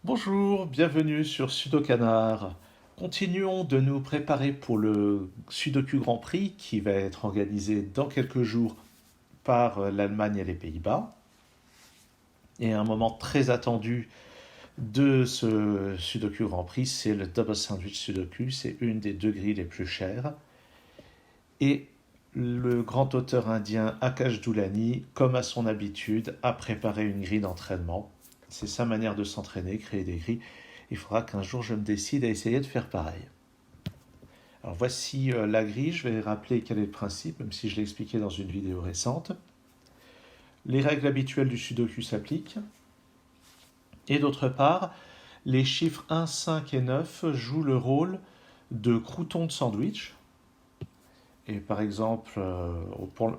Bonjour, bienvenue sur Sudokanar. Continuons de nous préparer pour le Sudoku Grand Prix qui va être organisé dans quelques jours par l'Allemagne et les Pays-Bas. Et un moment très attendu de ce Sudoku Grand Prix, c'est le Double Sandwich Sudoku. C'est une des deux grilles les plus chères. Et le grand auteur indien Akash Doulani, comme à son habitude, a préparé une grille d'entraînement. C'est sa manière de s'entraîner, créer des grilles. Il faudra qu'un jour je me décide à essayer de faire pareil. Alors voici la grille, je vais rappeler quel est le principe, même si je l'ai expliqué dans une vidéo récente. Les règles habituelles du Sudoku s'appliquent. Et d'autre part, les chiffres 1, 5 et 9 jouent le rôle de croûtons de sandwich. Et par exemple,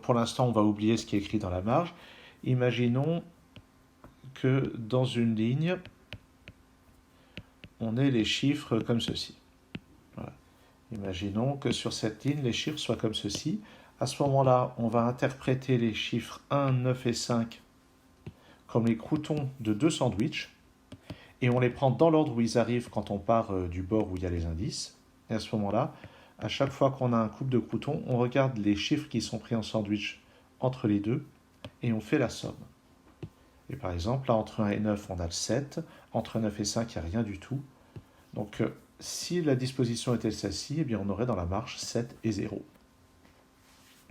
pour l'instant, on va oublier ce qui est écrit dans la marge. Imaginons que dans une ligne, on ait les chiffres comme ceci. Voilà. Imaginons que sur cette ligne, les chiffres soient comme ceci. À ce moment-là, on va interpréter les chiffres 1, 9 et 5 comme les croûtons de deux sandwichs. Et on les prend dans l'ordre où ils arrivent quand on part du bord où il y a les indices. Et à ce moment-là, à chaque fois qu'on a un couple de croûtons, on regarde les chiffres qui sont pris en sandwich entre les deux et on fait la somme. Et par exemple, là, entre 1 et 9, on a le 7. Entre 9 et 5, il n'y a rien du tout. Donc, si la disposition était celle-ci, eh bien, on aurait dans la marge 7 et 0.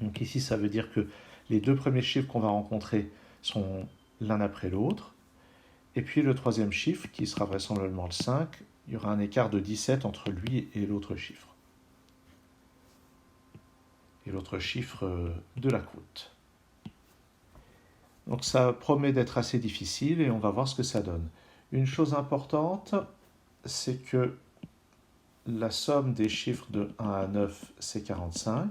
Donc ici, ça veut dire que les deux premiers chiffres qu'on va rencontrer sont l'un après l'autre. Et puis le troisième chiffre, qui sera vraisemblablement le 5, il y aura un écart de 17 entre lui et l'autre chiffre. Et l'autre chiffre de la croûte. Donc ça promet d'être assez difficile et on va voir ce que ça donne. Une chose importante, c'est que la somme des chiffres de 1 à 9, c'est 45.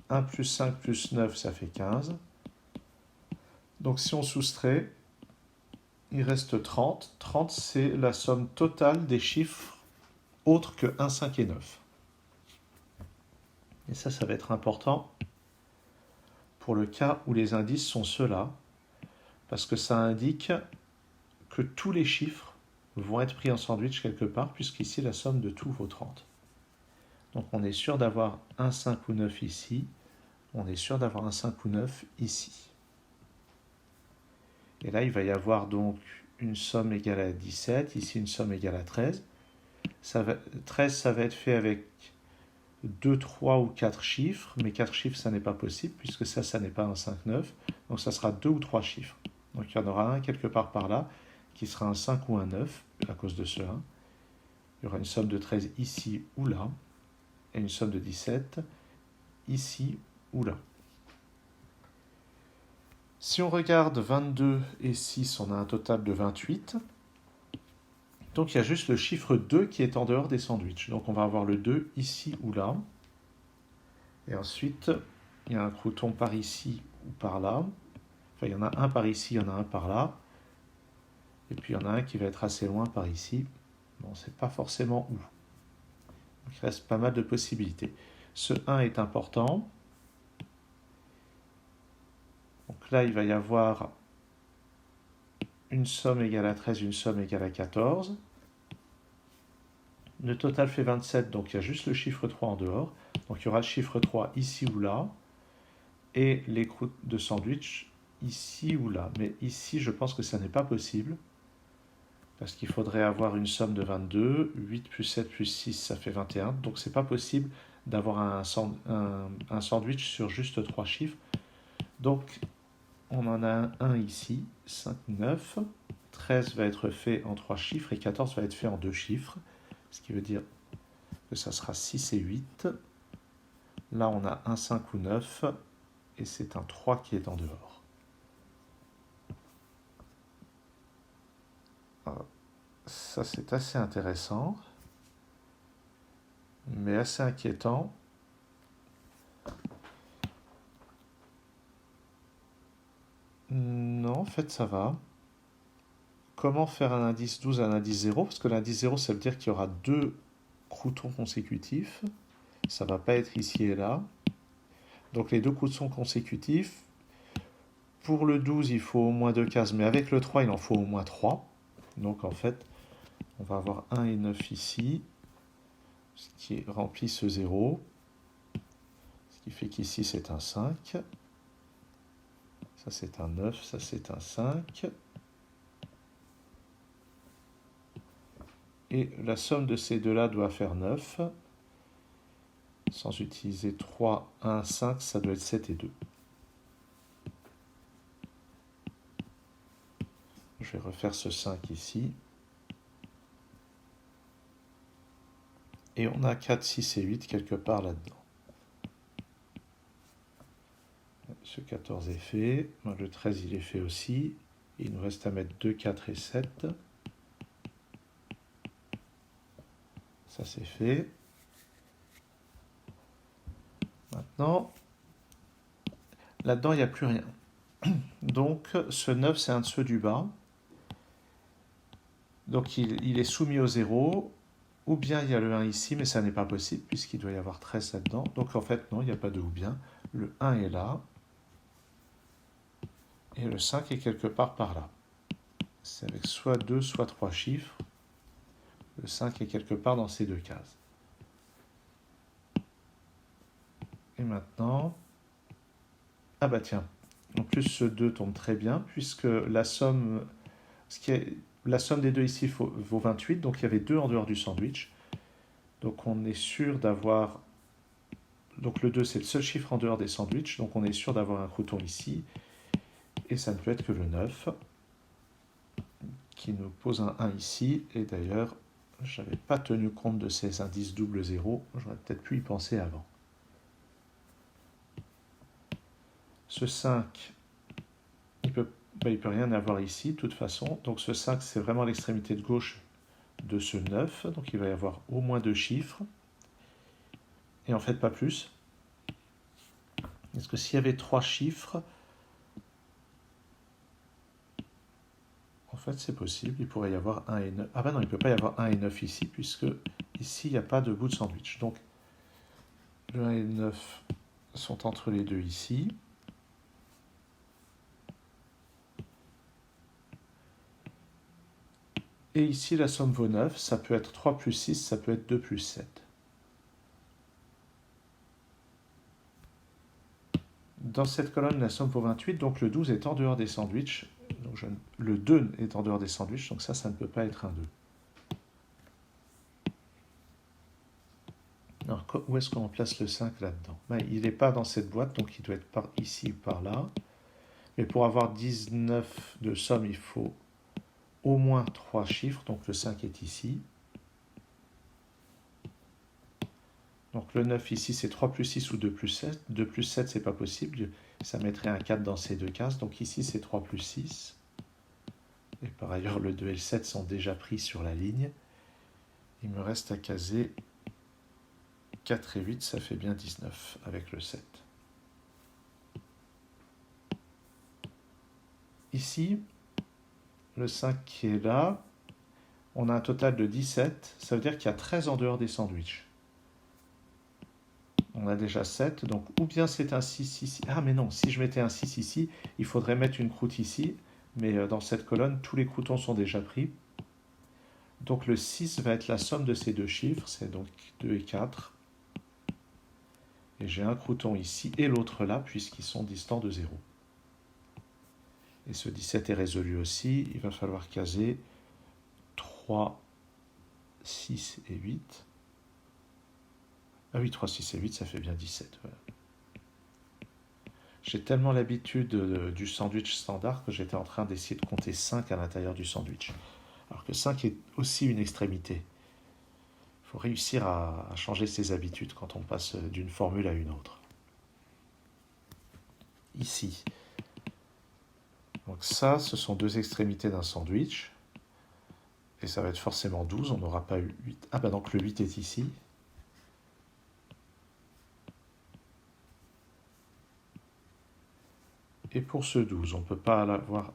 1 plus 5 plus 9, ça fait 15. Donc si on soustrait, il reste 30. 30, c'est la somme totale des chiffres autres que 1, 5 et 9. Et ça va être important pour le cas où les indices sont ceux-là, parce que ça indique que tous les chiffres vont être pris en sandwich quelque part, puisqu'ici la somme de tout vaut 30. Donc on est sûr d'avoir un 5 ou 9 ici, on est sûr d'avoir un 5 ou 9 ici. Et là, il va y avoir donc une somme égale à 17, ici une somme égale à 13. 13, ça va être fait avec 2, 3 ou 4 chiffres, mais 4 chiffres, ça n'est pas possible, puisque ça n'est pas un 5, 9. Donc ça sera 2 ou 3 chiffres. Donc il y en aura un quelque part par là, qui sera un 5 ou un 9, à cause de ce 1. Il y aura une somme de 13 ici ou là, et une somme de 17 ici ou là. Si on regarde 22 et 6, on a un total de 28. Donc il y a juste le chiffre 2 qui est en dehors des sandwichs. Donc on va avoir le 2 ici ou là. Et ensuite, il y a un crouton par ici ou par là. Enfin, il y en a un par ici, il y en a un par là. Et puis il y en a un qui va être assez loin par ici. Bon, on ne sait pas forcément où. Donc il reste pas mal de possibilités. Ce 1 est important. Donc là, il va y avoir une somme égale à 13, une somme égale à 14. Le total fait 27, donc il y a juste le chiffre 3 en dehors. Donc il y aura le chiffre 3 ici ou là, et les croûtes de sandwich ici ou là. Mais ici, je pense que ça n'est pas possible, parce qu'il faudrait avoir une somme de 22. 8 plus 7 plus 6, ça fait 21. Donc c'est pas possible d'avoir un sandwich sur juste 3 chiffres. Donc on en a un ici, 5, 9. 13 va être fait en 3 chiffres et 14 va être fait en 2 chiffres. Ce qui veut dire que ça sera 6 et 8. Là, on a un 5 ou 9, et c'est un 3 qui est en dehors. Alors, ça, c'est assez intéressant, mais assez inquiétant. Non, en fait, ça va. Comment faire un indice 12 à un indice 0? Parce que l'indice 0, ça veut dire qu'il y aura deux croûtons consécutifs. Ça ne va pas être ici et là. Donc les deux croûtons consécutifs, pour le 12, il faut au moins 2 cases, mais avec le 3, il en faut au moins 3. Donc en fait, on va avoir 1 et 9 ici, ce qui remplit ce 0, ce qui fait qu'ici c'est un 5, ça c'est un 9, ça c'est un 5, et la somme de ces deux-là doit faire 9, sans utiliser 3, 1, 5, ça doit être 7 et 2. Je vais refaire ce 5 ici. Et on a 4, 6 et 8 quelque part là-dedans. Ce 14 est fait. Le 13, il est fait aussi. Il nous reste à mettre 2, 4 et 7. Ça, c'est fait. Maintenant, là-dedans, il n'y a plus rien. Donc, ce 9, c'est un de ceux du bas. Donc, il est soumis au 0. Ou bien il y a le 1 ici, mais ça n'est pas possible, puisqu'il doit y avoir 13 là-dedans. Donc, en fait, non, il n'y a pas de ou bien. Le 1 est là. Et le 5 est quelque part par là. C'est avec soit 2, soit 3 chiffres. Le 5 est quelque part dans ces deux cases. Et maintenant... Ah bah tiens, en plus ce 2 tombe très bien, puisque la somme, la somme des deux ici vaut 28, donc il y avait 2 en dehors du sandwich. Donc on est sûr d'avoir... Donc le 2 c'est le seul chiffre en dehors des sandwichs, donc on est sûr d'avoir un crouton ici. Et ça ne peut être que le 9, qui nous pose un 1 ici. Et d'ailleurs, je n'avais pas tenu compte de ces indices double 0, j'aurais peut-être pu y penser avant. Ce 5, il peut rien avoir ici, de toute façon. Donc ce 5, c'est vraiment l'extrémité de gauche de ce 9. Donc il va y avoir au moins 2 chiffres. Et en fait, pas plus. Parce que s'il y avait 3 chiffres, en fait, c'est possible. Il pourrait y avoir 1 et 9. Ah ben non, il ne peut pas y avoir 1 et 9 ici, puisque ici, il n'y a pas de bout de sandwich. Donc, le 1 et le 9 sont entre les deux ici. Et ici, la somme vaut 9. Ça peut être 3 plus 6, ça peut être 2 plus 7. Dans cette colonne, la somme vaut 28, donc le 12 est en dehors des sandwichs. Donc le 2 est en dehors des sandwichs, donc ça ne peut pas être un 2. Alors, où est-ce qu'on place le 5 là-dedans? Il n'est pas dans cette boîte, donc il doit être par ici ou par là. Mais pour avoir 19 de somme, il faut au moins 3 chiffres, donc le 5 est ici. Donc le 9 ici, c'est 3 plus 6 ou 2 plus 7. 2 plus 7, c'est pas possible. Ça mettrait un 4 dans ces deux cases. Donc ici, c'est 3 plus 6. Et par ailleurs, le 2 et le 7 sont déjà pris sur la ligne. Il me reste à caser 4 et 8, ça fait bien 19 avec le 7. Ici, le 5 qui est là, on a un total de 17. Ça veut dire qu'il y a 13 en dehors des sandwichs. On a déjà 7, donc ou bien c'est un 6 ici. Ah mais non, si je mettais un 6 ici, il faudrait mettre une croûte ici. Mais dans cette colonne, tous les croûtons sont déjà pris. Donc le 6 va être la somme de ces deux chiffres, c'est donc 2 et 4. Et j'ai un crouton ici et l'autre là, puisqu'ils sont distants de 0. Et ce 17 est résolu aussi. Il va falloir caser 3, 6 et 8. Ah oui, 3, 6 et 8, ça fait bien 17. Voilà. J'ai tellement l'habitude du sandwich standard que j'étais en train d'essayer de compter 5 à l'intérieur du sandwich. Alors que 5 est aussi une extrémité. Il faut réussir à changer ses habitudes quand on passe d'une formule à une autre. Ici. Donc ça, ce sont deux extrémités d'un sandwich. Et ça va être forcément 12, on n'aura pas eu 8. Ah bah donc le 8 est ici. Et pour ce 12, on ne peut pas avoir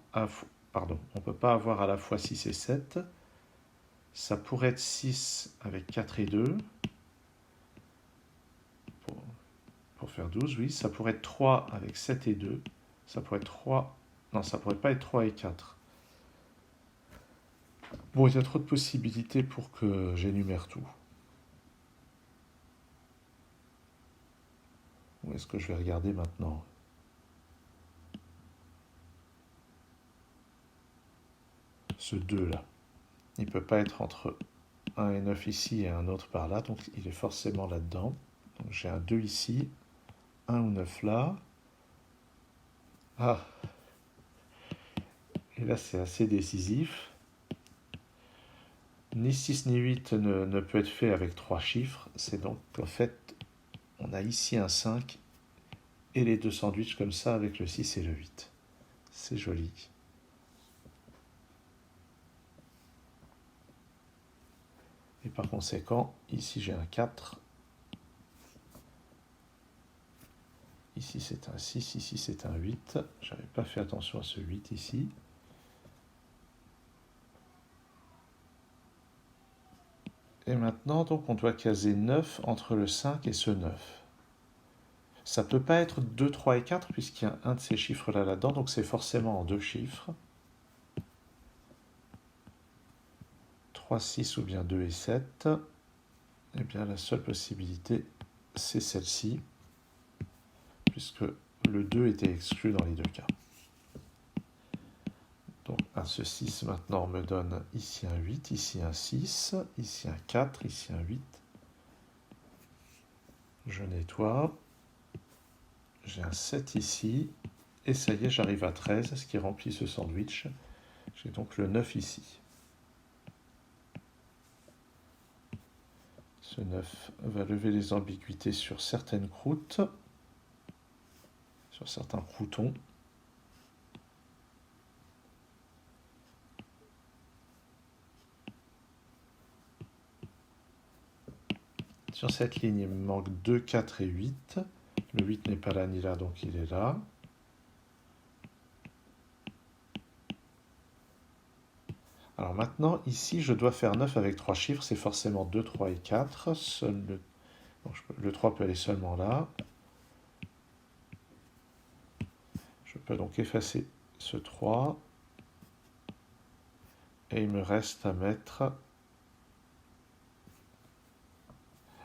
à la fois 6 et 7. Ça pourrait être 6 avec 4 et 2. Pour faire 12, oui. Ça pourrait être 3 avec 7 et 2. Ça pourrait être 3... Non, ça pourrait pas être 3 et 4. Bon, il y a trop de possibilités pour que j'énumère tout. Où est-ce que je vais regarder maintenant? Ce 2 là. Il ne peut pas être entre 1 et 9 ici et un autre par là, donc il est forcément là-dedans. Donc j'ai un 2 ici, 1 ou 9 là. Ah, et là c'est assez décisif. Ni 6 ni 8 ne peut être fait avec 3 chiffres. C'est donc en fait, on a ici un 5 et les deux sandwichs comme ça avec le 6 et le 8. C'est joli. Et par conséquent, ici j'ai un 4. Ici c'est un 6, ici c'est un 8. J'avais pas fait attention à ce 8 ici. Et maintenant, donc, on doit caser 9 entre le 5 et ce 9. Ça ne peut pas être 2, 3 et 4 puisqu'il y a un de ces chiffres-là là-dedans, donc c'est forcément en deux chiffres. 3, 6 ou bien 2 et 7. Eh bien, la seule possibilité, c'est celle-ci, puisque le 2 était exclu dans les deux cas. Donc, ce 6 maintenant me donne ici un 8, ici un 6, ici un 4, ici un 8. Je nettoie. J'ai un 7 ici. Et ça y est, j'arrive à 13, ce qui remplit ce sandwich. J'ai donc le 9 ici. Ce 9 va lever les ambiguïtés sur certaines croûtes, sur certains croûtons. Sur cette ligne, il me manque 2, 4 et 8. Le 8 n'est pas là ni là, donc il est là. Alors maintenant, ici, je dois faire 9 avec 3 chiffres. C'est forcément 2, 3 et 4. Le 3 peut aller seulement là. Je peux donc effacer ce 3. Et il me reste à mettre...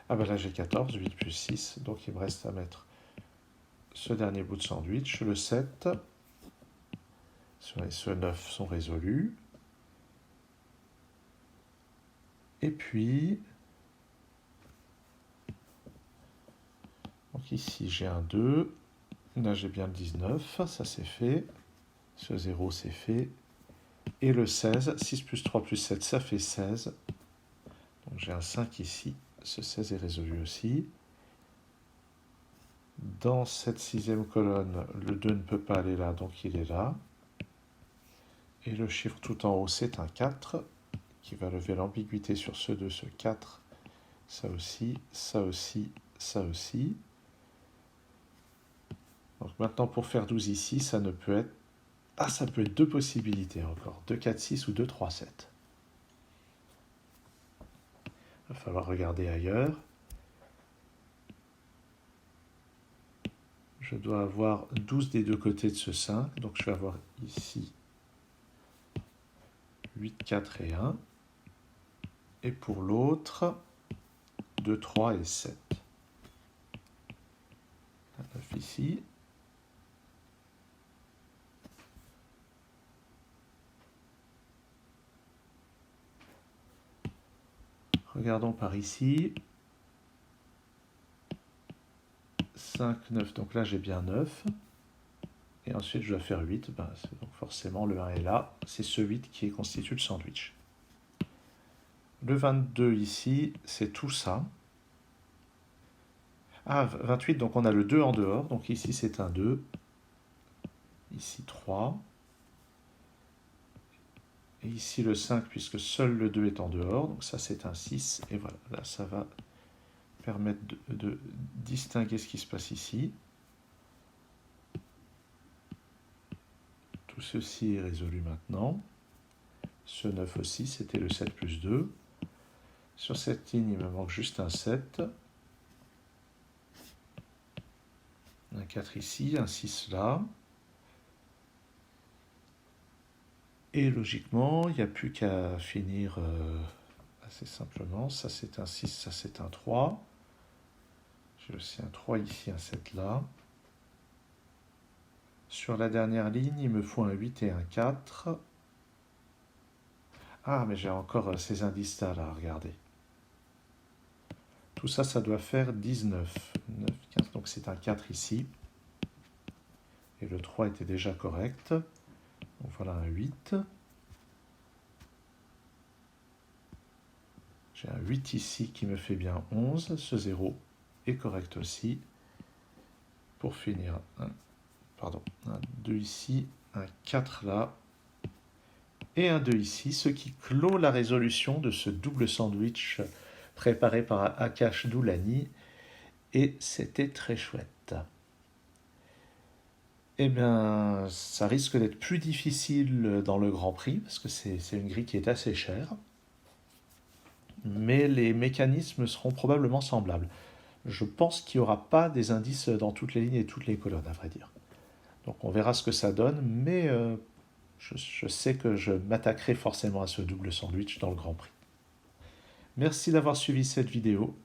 Ah ben là j'ai 14, 8 plus 6. Donc il me reste à mettre ce dernier bout de sandwich. Le 7. Ce 9 sont résolus. Et puis... Donc ici j'ai un 2. Là j'ai bien le 19. Ça c'est fait. Ce 0 c'est fait. Et le 16, 6 plus 3 plus 7, ça fait 16. Donc j'ai un 5 ici. Ce 16 est résolu aussi. Dans cette sixième colonne, le 2 ne peut pas aller là, donc il est là. Et le chiffre tout en haut, c'est un 4, qui va lever l'ambiguïté sur ce 2, ce 4. Ça aussi, ça aussi, ça aussi. Donc maintenant, pour faire 12 ici, ça ne peut être... Ah, ça peut être deux possibilités encore. 2, 4, 6 ou 2, 3, 7. Il va falloir regarder ailleurs. Je dois avoir 12 des deux côtés de ce 5. Donc je vais avoir ici 8, 4 et 1. Et pour l'autre, 2, 3 et 7. 9 ici. Regardons par ici. 5, 9, donc là j'ai bien 9. Et ensuite je dois faire 8. Donc forcément le 1 est là. C'est ce 8 qui constitue le sandwich. Le 22 ici, c'est tout ça. Ah, 28, donc on a le 2 en dehors. Donc ici c'est un 2. Ici 3. Et ici le 5, puisque seul le 2 est en dehors. Donc ça c'est un 6. Et voilà, là ça va permettre de distinguer ce qui se passe ici. Tout ceci est résolu maintenant. Ce 9 aussi, c'était le 7 plus 2. Sur cette ligne, il me manque juste un 7. Un 4 ici, un 6 là. Et logiquement, il n'y a plus qu'à finir assez simplement. Ça c'est un 6, ça c'est un 3. J'ai aussi un 3 ici, un 7 là. Sur la dernière ligne, il me faut un 8 et un 4. Ah, mais j'ai encore ces indices-là, là, regardez. Tout ça, ça doit faire 19. 9, 15, donc c'est un 4 ici. Et le 3 était déjà correct. Donc voilà un 8. J'ai un 8 ici qui me fait bien 11. Ce 0 est correct aussi. Pour finir, un 2 ici, un 4 là, et un 2 ici, ce qui clôt la résolution de ce double sandwich préparé par Akash Doulani, et c'était très chouette. Eh bien, ça risque d'être plus difficile dans le Grand Prix, parce que c'est une grille qui est assez chère, mais les mécanismes seront probablement semblables. Je pense qu'il n'y aura pas des indices dans toutes les lignes et toutes les colonnes, à vrai dire. Donc on verra ce que ça donne, mais je sais que je m'attaquerai forcément à ce double sandwich dans le Grand Prix. Merci d'avoir suivi cette vidéo.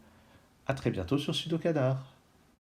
À très bientôt sur Sudokanar.